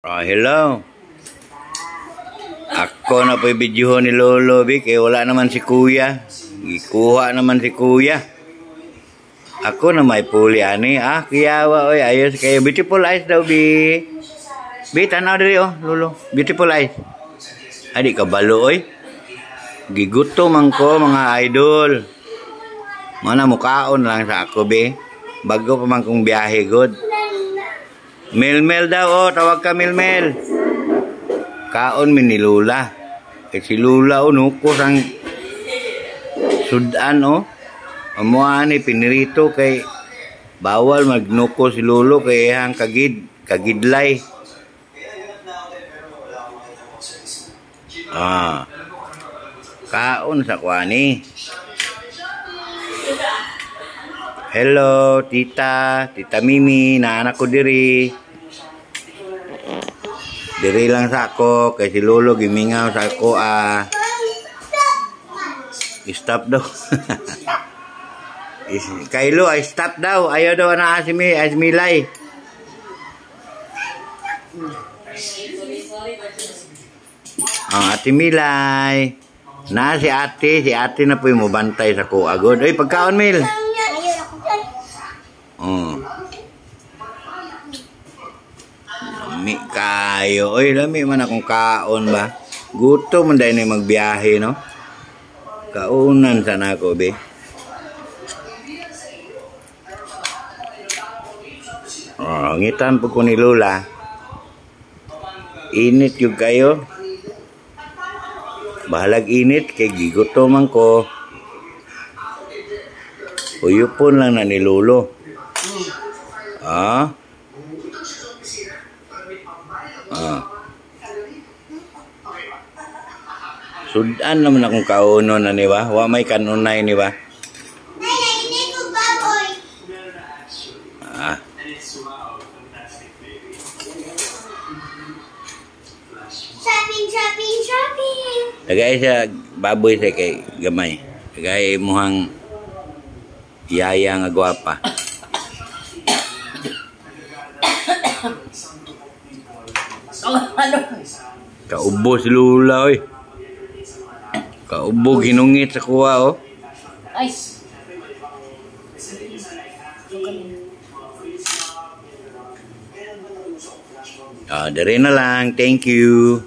Hello. Ako na po i-videohan ni Lolo Vic. Wala naman si Kuya. Ikuha naman si Kuya. Ako na may puli ani. Kiyawa oy. Ayos kayo. Beautiful eyes daw, Bi. Bi, tanaw diri Lolo. Beautiful eyes. Adi ka balo oy. Giguto man ko mga idol. Mana mukaon lang sa ako, Bi. Bago pa man kong biyahe good. Melmel daw tawag ka Melmel. Kaon min ni Lula. Si Lula nukos ang sudan Amuan ni pinirito kay bawal magnuko si Lolo kay hang kagidlay. Kaon sa kwani. Hello, Tita Mimi, na anak ko diri. Diri lang sa ako, kay si Lolo gimingaw sa ako stop daw. Kaylo, stop daw. Ayaw daw na Asmilay. Ate Milay. Si ate na po yung mabantay sa ko agod. Ay, pagkaon Mil. Lami kayo. Oy, lami man akong kaon ba? Gusto man dahil na magbiyahe, no? Kaunan sana ako, be. Ngitan po ko ni Lola. Init yung kayo. Bahalag init, kay giguto man ko. Uyupon lang na ni Lolo. Sudan naman akong kauno na niba. Wa may kanunay niba. Shopping. Lagay sa baboy sa kay gamay. Lagay muhang yaya nga gwapa. Kaubo si Lula oy. Kaubo ginungit sa kuha Ay. Dari na lang. Thank you.